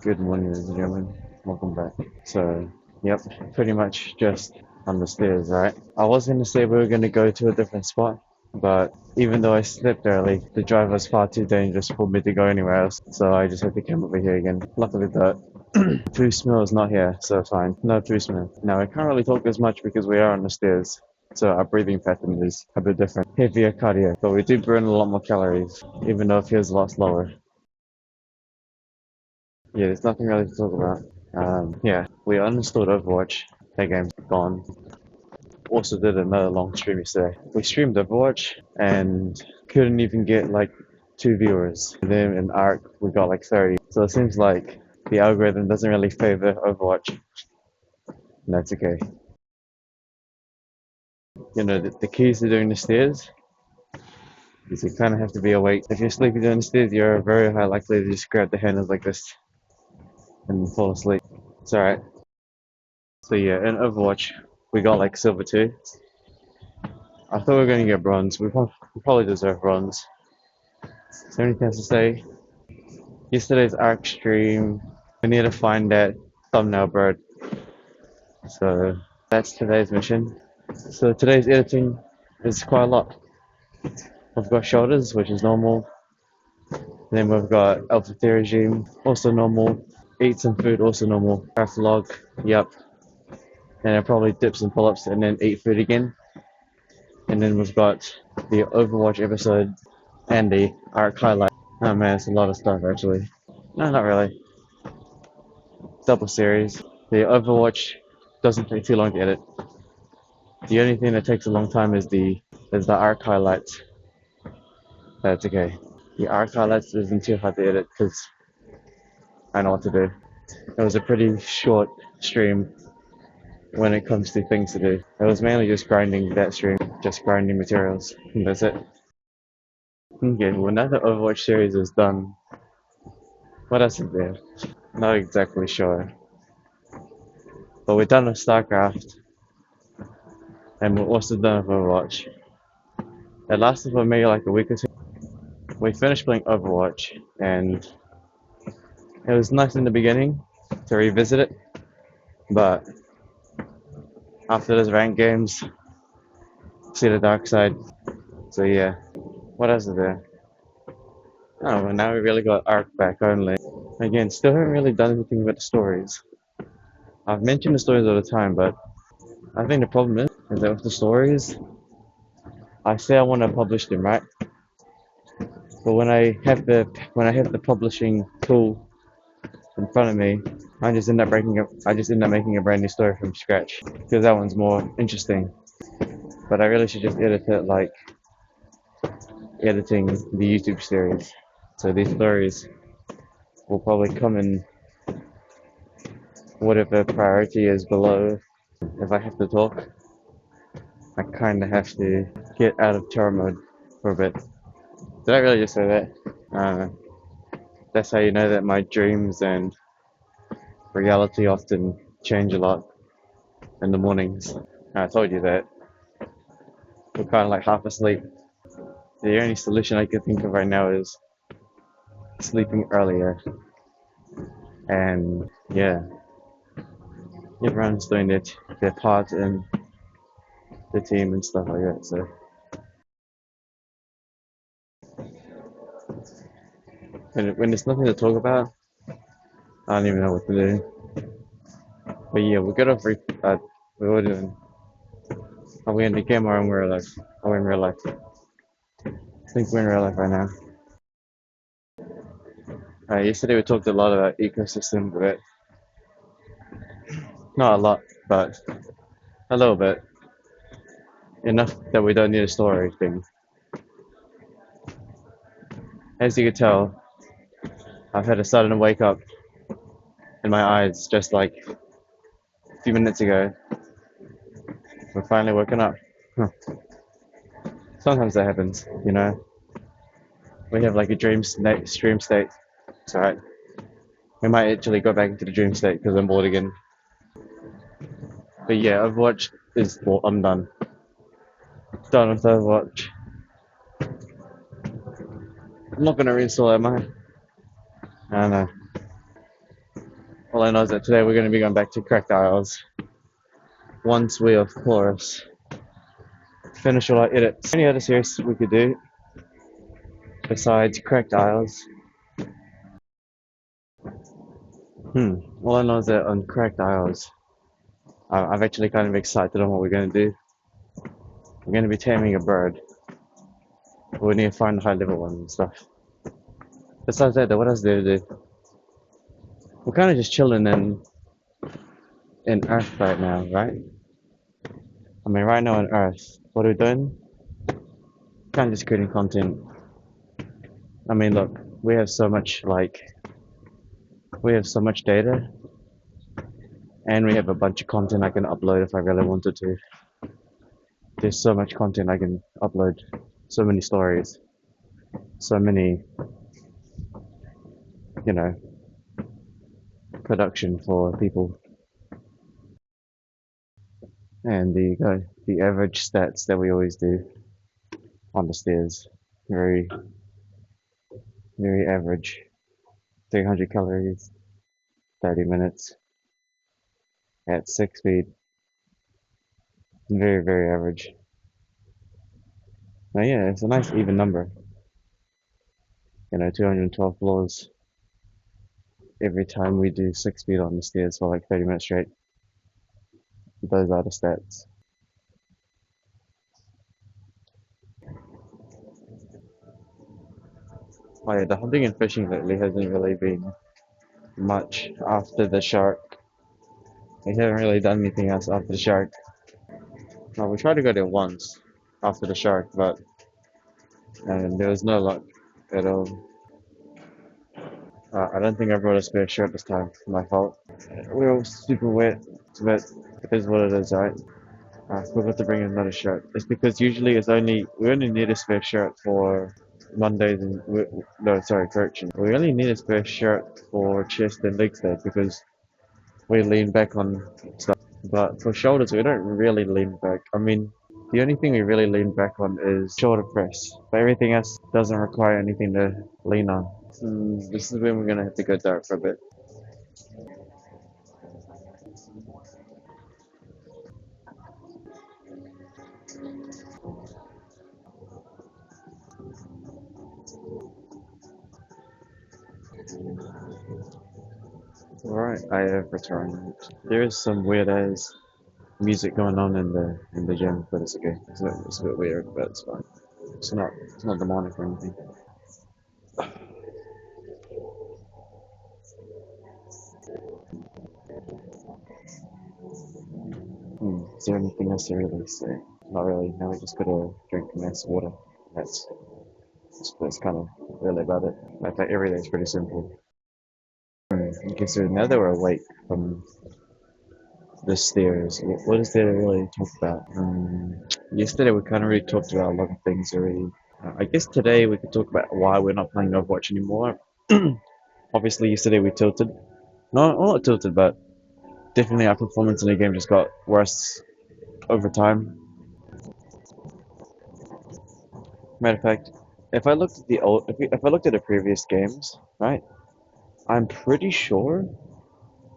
Good morning, ladies and gentlemen. Welcome back. Yep, pretty much just on the stairs, right? I was gonna say we were gonna go to a different spot, but even though I slept early, the drive was far too dangerous for me to go anywhere else, so I just had to come over here again. Luckily, the poo smell is not here, so it's fine. No poo smell. Now, I can't really talk as much because we are on the stairs, so our breathing pattern is a bit different. Heavier cardio, but we do burn a lot more calories, even though it feels a lot slower. Yeah, there's nothing really to talk about. Yeah, we uninstalled Overwatch. That game's gone. Also did another long stream yesterday. We streamed Overwatch and couldn't even get like 2 viewers. And then in Arc we got like 30. So it seems like the algorithm doesn't really favor Overwatch. And that's okay. You know, the keys to doing the stairs is you kind of have to be awake. If you're sleeping doing the stairs, you're very high likely to just grab the handles like this and fall asleep. It's alright. So yeah, in Overwatch we got like Silver 2. I thought we were going to get bronze. We probably deserve bronze. Is there anything else to say? Yesterday's Arc stream. We need to find that thumbnail bird. So that's today's mission. So today's editing is quite a lot. We've got shoulders, which is normal. Then we've got Alpha regime, also normal. Eat some food, also normal. Craft log, yep. And then probably dip some pull-ups and then eat food again. And then we've got the Overwatch episode and the Arc highlight. Oh man, it's a lot of stuff actually. No, not really. Double series. The Overwatch doesn't take too long to edit. The only thing that takes a long time is the arc highlights. That's okay. The arc highlights isn't too hard to edit because I know what to do. It was a pretty short stream when it comes to things to do. It was mainly just grinding that stream, just grinding materials, and that's it. Okay, well now the Overwatch series is done, what else is there? Not exactly sure. But we're done with StarCraft, and we're also done with Overwatch. It lasted for maybe like a week or two. We finished playing Overwatch, and it was nice in the beginning to revisit it, but after those ranked games, see the dark side. So yeah, what else is there? Oh, well, now we really got Arc back only. Again, still haven't really done anything with the stories. I've mentioned the stories all the time, but I think the problem is that with the stories, I say I want to publish them, right? But when I have the publishing tool in front of me, I just end up making a brand new story from scratch because that one's more interesting. But I really should just edit it like editing the YouTube series. So these stories will probably come in whatever priority is below. If I have to talk, I kind of have to get out of terror mode for a bit. Did I really just say that? Uh, that's how you know that my dreams and reality often change a lot in the mornings. I told you that. We're kind of like half asleep. The only solution I can think of right now is sleeping earlier. And yeah, everyone's doing their part in the team and stuff like that. So, and when there's nothing to talk about, I don't even know what to do. But yeah, we got off. We were doing. Are we in the game or in real life? Are we in real life? I think we're in real life right now. Yesterday we talked a lot about ecosystem, but not a lot, but a little bit. Enough that we don't need a story thing. As you can tell, I've had a sudden wake up in my eyes just like a few minutes ago. We're finally woken up. Huh. Sometimes that happens, you know. We have like a stream state. It's alright. We might actually go back into the dream state because I'm bored again. But yeah, Overwatch is. Well, I'm done. Done with Overwatch. I'm not gonna reinstall it, am I? I don't know. All I know is that today we're going to be going back to Cracked Isles once we, of course, finish all our edits. Any other series we could do besides Cracked Isles? All I know is that on Cracked Isles, I'm actually kind of excited on what we're going to do. We're going to be taming a bird. We need to find a high level one and stuff. Besides that, though, what else do we do? We're kind of just chilling in Earth right now, right? I mean, right now on Earth, what are we doing? Kind of just creating content. I mean, look, we have so much we have so much data, and we have a bunch of content I can upload if I really wanted to. There's so much content I can upload, so many stories, so many, you know, production for people. And there you go, the average stats that we always do on the stairs. Very, very average. 300 calories, 30 minutes at 6 speed. Very, very average. Now, yeah, it's a nice even number. 212 floors every time we do 6 speed on the stairs for like 30 minutes straight. Those are the stats. Oh yeah, the hunting and fishing lately hasn't really been much after the shark. We haven't really done anything else after the shark. Well, we tried to go there once after the shark, but there was no luck at all. I don't think I brought a spare shirt this time. My fault. We were all super wet, but it is what it is, right? I forgot to bring another shirt. It's because usually we only need a spare shirt for Mondays and no, sorry, correction. We only need a spare shirt for chest and legs day because we lean back on stuff. But for shoulders, we don't really lean back. I mean, the only thing we really lean back on is shoulder press, but everything else doesn't require anything to lean on. This is when we're gonna have to go dark for a bit. Alright, I have returned. There is some weird ass music going on in the gym, but it's okay. It's a bit weird, but it's fine. It's not demonic or anything. Is there anything else to really say? Not really. Now we just gotta drink nice water. That's kind of really about it. I think every day is pretty simple. Okay, so now that we're awake from the stairs, what is there to really talk about? Yesterday we kind of really talked about a lot of things already. I guess today we could talk about why we're not playing Overwatch anymore. Obviously, yesterday we tilted. No, not tilted, but definitely our performance in the game just got worse over time. Matter of fact, if I looked at if I looked at the previous games, right, I'm pretty sure,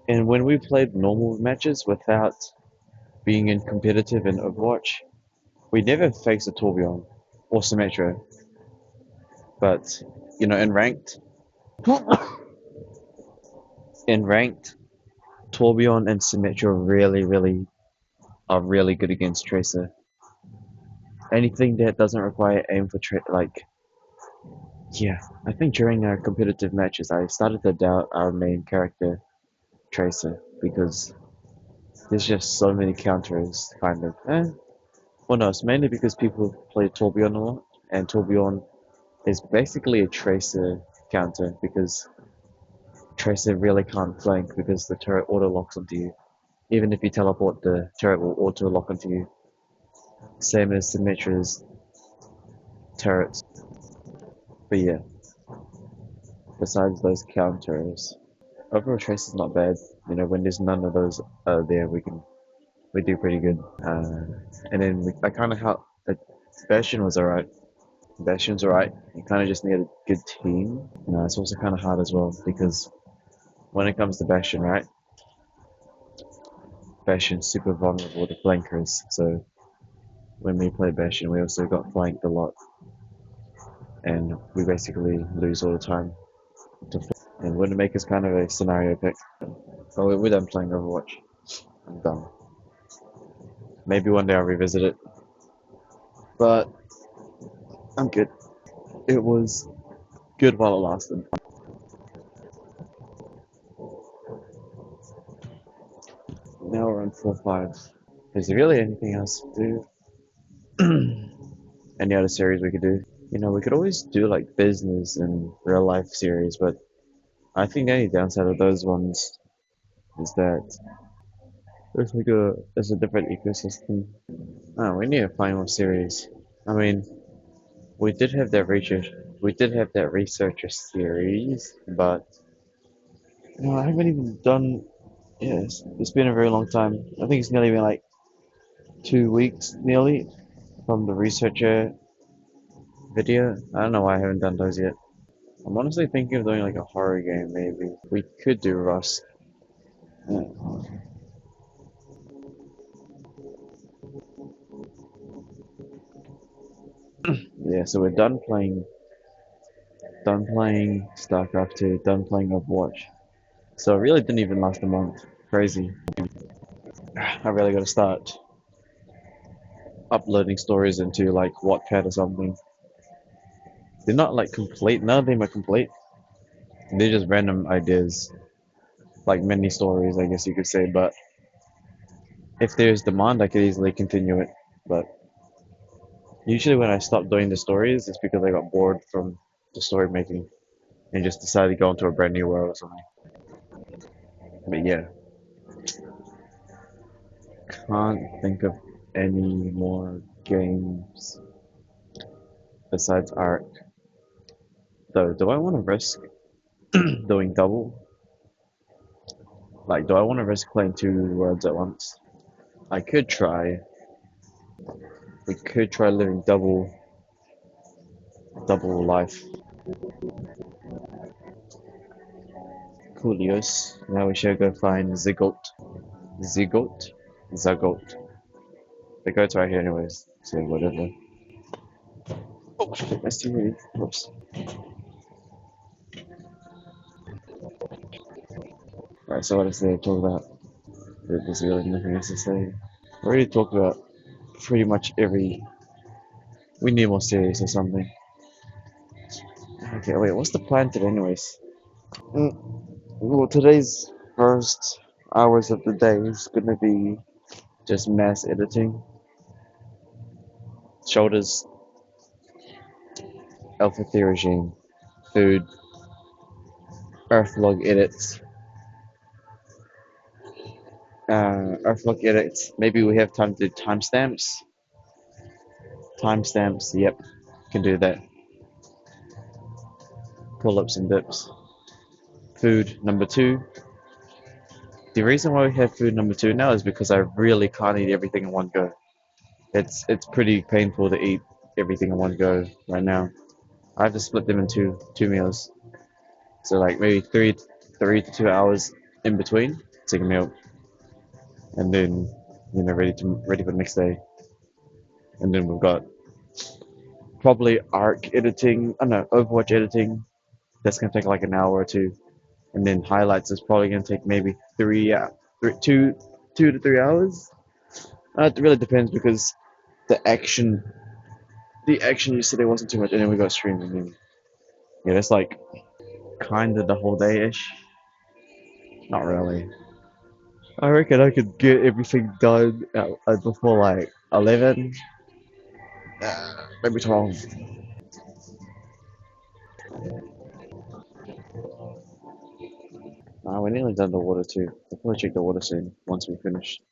and when we played normal matches without being in competitive in Overwatch, we never faced a Torbjorn or Symmetra. But in ranked, Torbjorn and Symmetra really, really are really good against Tracer. Anything that doesn't require aim for yeah, I think during our competitive matches, I started to doubt our main character, Tracer, because there's just so many counters, kind of. Well, no, it's mainly because people play Torbjorn a lot, and Torbjorn is basically a Tracer counter because Tracer really can't flank because the turret auto locks onto you. Even if you teleport, the turret will auto lock onto you. Same as Symmetra's turrets. But yeah, besides those counters, overall Trace is not bad. When there's none of those there, we do pretty good. And then I kind of help. Bastion was alright. Bastion's alright. You kind of just need a good team. It's also kind of hard as well because when it comes to Bastion, right? Bastion's super vulnerable to flankers, so when we play Bastion, we also got flanked a lot, and we basically lose all the time to and Widowmaker's kind of a scenario pick. So we're done playing Overwatch. I'm done. Maybe one day I'll revisit it, but I'm good. It was good while it lasted. Now we're on 4-5. Is there really anything else to do? Any other series we could do? You know, we could always do like business and real life series, but I think the only downside of those ones is that there's a different ecosystem. Oh, we need a final series. I mean, we did have that researcher series, but you know, I haven't even done. Yeah, it's been a very long time. I think it's nearly been like 2 weeks nearly from the researcher video. I don't know why I haven't done those yet. I'm honestly thinking of doing like a horror game maybe. We could do Rust. Yeah, yeah, so we're done playing StarCraft 2, done playing Overwatch. So it really didn't even last a month. Crazy. I really gotta start uploading stories into like Wattpad or something. They're not like complete, none of them are complete. They're just random ideas, like mini stories, I guess you could say. But if there's demand, I could easily continue it. But usually when I stop doing the stories, it's because I got bored from the story making and just decided to go into a brand new world or something. But yeah, can't think of any more games besides Ark. Though, do I want to risk doing double? Like, do I want to risk playing two worlds at once? I could try. We could try living double life. Coolios. Now we should go find Zigot. Zigot? Zagot. The goat's right here anyways, so whatever. Oh shit, that's too many. Whoops. Alright, so what is there to talk about? There's really nothing else to say. We already talked about pretty much every. We need more series or something. Okay, wait, what's the plan today, anyways? Mm, well, today's first hours of the day is gonna be just mass editing. Shoulders, Alpha Theory regime, food, Earthlog edits, Earthlog edits. Maybe we have time to do timestamps. Timestamps, yep, can do that. Pull ups and dips. Food number two. The reason why we have food number two now is because I really can't eat everything in one go. It's pretty painful to eat everything in one go right now. I have to split them into two meals. So like maybe three to 2 hours in between, take a meal, and then ready for the next day. And then we've got probably Arc editing, I know Overwatch editing. That's gonna take like an hour or two, and then highlights is probably gonna take maybe two to 3 hours. It really depends because the action the action yesterday wasn't too much, and then we got streaming. And yeah, that's like kind of the whole day ish. Not really. I reckon I could get everything done before like 11, maybe 12. We're nearly done the water too. I'll probably check the water soon once we finish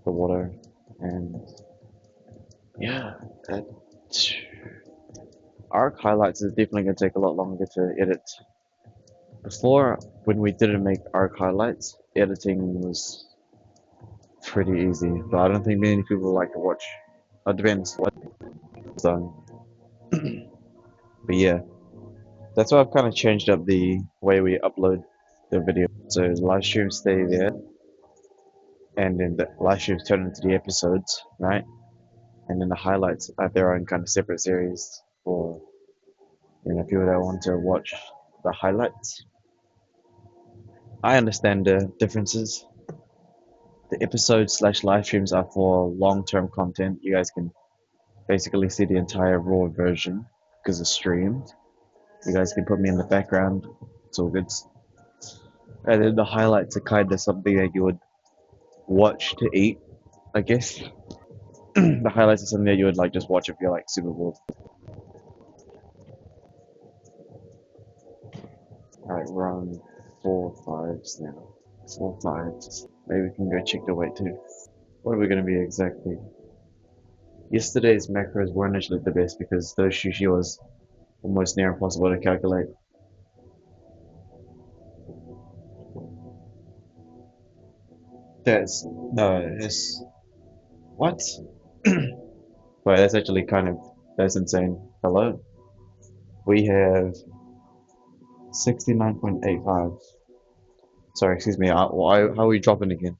the water. And yeah, that arc highlights is definitely going to take a lot longer to edit. Before, when we didn't make arc highlights, editing was pretty easy. But I don't think many people like to watch. It depends what it's done. But yeah, that's why I've kind of changed up the way we upload. the video. So live streams stay there, and then the live streams turn into the episodes, right? And then the highlights are their own kind of separate series for people that want to watch the highlights. I understand the differences. The episodes slash live streams are for long-term content. You guys can basically see the entire raw version because it's streamed. You guys can put me in the background. It's all good. And then the highlights are kind of something that you would watch to eat, I guess. The highlights are something that you would like just watch if you're like super bored. Alright, we're on 4.5s now. 4.5s. Maybe we can go check the weight too. What are we gonna be exactly? Yesterday's macros weren't actually the best because those sushi was almost near impossible to calculate. It's what? Wait, that's actually that's insane. Hello? We have 69.85. Sorry, excuse me. How are we dropping again?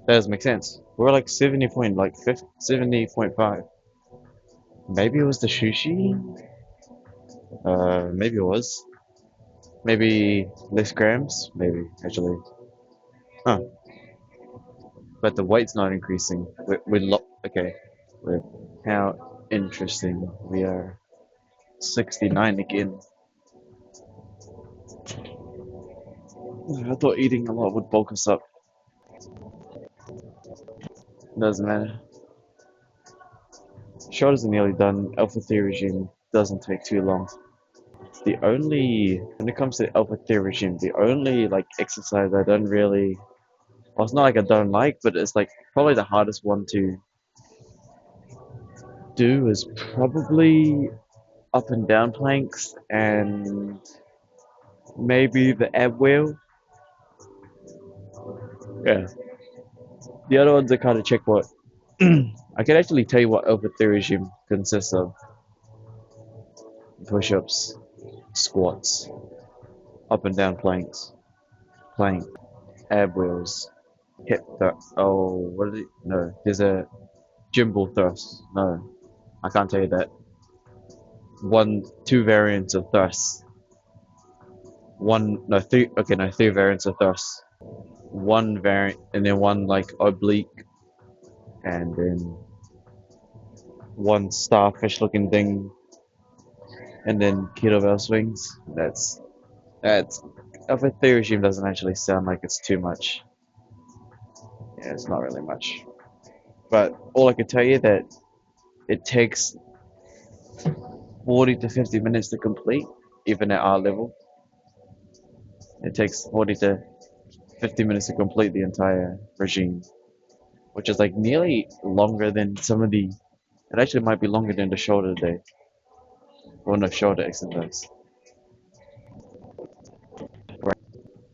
That doesn't make sense. We're like 70.5. Maybe it was the sushi? Maybe it was. Maybe less grams? Maybe, actually. Huh. But the weight's not increasing. Okay. How interesting. We are 69 again. I thought eating a lot would bulk us up. Doesn't matter. Shot is nearly done. Alpha Theory regime doesn't take too long. When it comes to Alpha Theory regime, the only like exercise I don't really, well, it's not like I don't like, but it's like probably the hardest one to do is probably up and down planks and maybe the ab wheel. Yeah. The other ones are kind of checkpoint. I can actually tell you what Alpha Theory regime consists of: push-ups, squats, up and down planks, plank, ab wheels, hip thrust. Oh, what is it? No, there's a gimbal thrust. No, I can't tell you that. Two variants of thrusts. Three. Okay, no, three variants of thrusts. One variant, and then one like oblique, and then one starfish-looking thing, and then kettlebell swings. That's. Alpha Theory regime doesn't actually sound like it's too much. Yeah, it's not really much. But all I can tell you that it takes 40 to 50 minutes to complete, even at our level. It takes 40 to 50 minutes to complete the entire regime, which is like nearly longer than some of the. It actually might be longer than the shoulder day, or no, shoulder exercise. Right.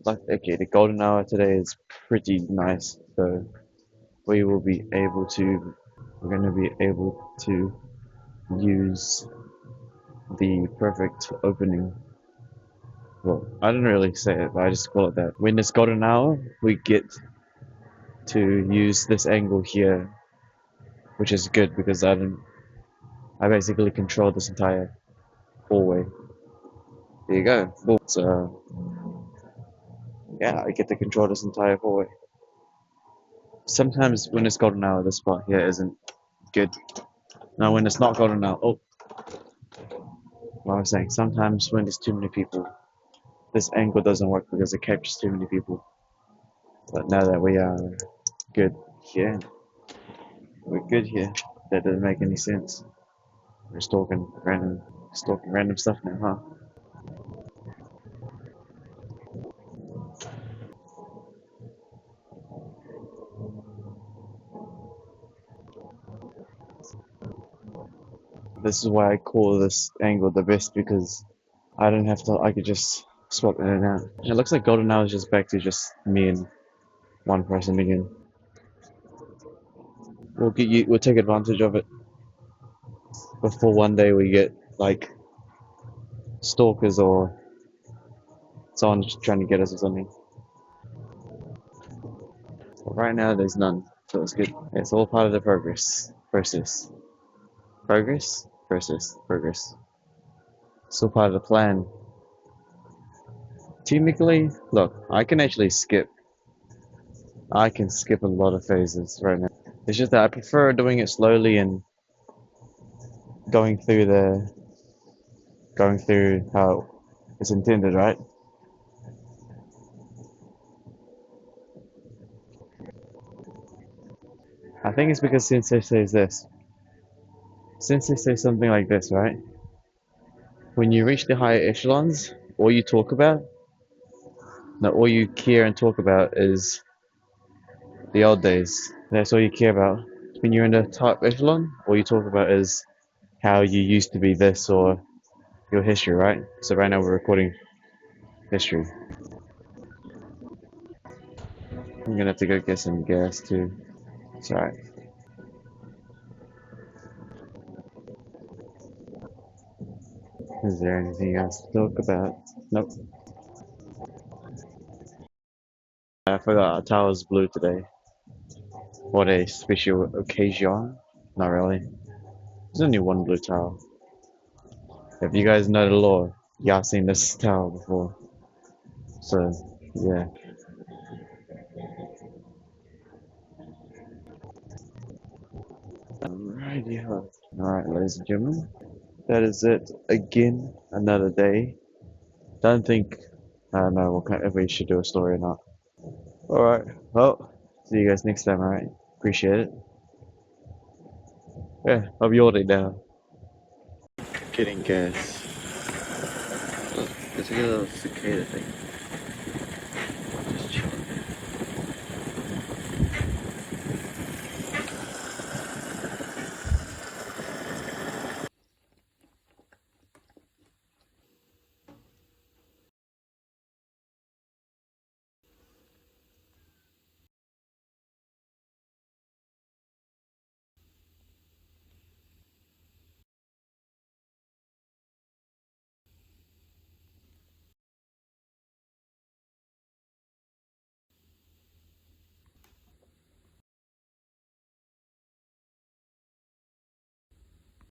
Like, okay, the golden hour today is pretty nice, so we will be able to. We're going to be able to use the perfect opening. Well, I didn't really say it, but I just call it that. When it's golden hour, we get to use this angle here, which is good because I basically control this entire hallway. There you go. Boom. So yeah, I get to control this entire hallway. Sometimes when it's golden hour, this spot here isn't good. Now when it's not golden hour, what I was saying, sometimes when there's too many people, this angle doesn't work because it captures too many people. But now that we are good here, we're good here. That doesn't make any sense. We're stalking random stuff now, huh? This is why I call this angle the best because I don't have to. I could just swap in and out. It looks like golden hour is just back to just me and one person again. We'll take advantage of it before one day we get like stalkers or Someone's just trying to get us or something. But right now, there's none, so it's good. It's all part of the process. Progress. It's all part of the plan. Technically, look, I can actually skip. I can skip a lot of phases right now. It's just that I prefer doing it slowly and going through the going through how it's intended, right? I think it's because Sensei says this. Sensei says something like this, right? When you reach the higher echelons, all you talk about, no, all you care and talk about is the old days. That's all you care about. When you're in the top echelon, all you talk about is how you used to be this or your history, right? So right now we're recording history. I'm gonna have to go get some gas too. It's alright. Is there anything else to talk about? Nope. I forgot our tower's blue today. What a special occasion. Not really. There's only one blue tower. If you guys know the lore, y'all seen this tower before. So, yeah. Alrighty, alright, ladies and gentlemen. That is it. Again, another day. Don't think, I don't know if we should do a story or not. Alright, well, see you guys next time, alright? Appreciate it. Yeah, hope you all day down. Getting gas. Look, there's like a little cicada thing.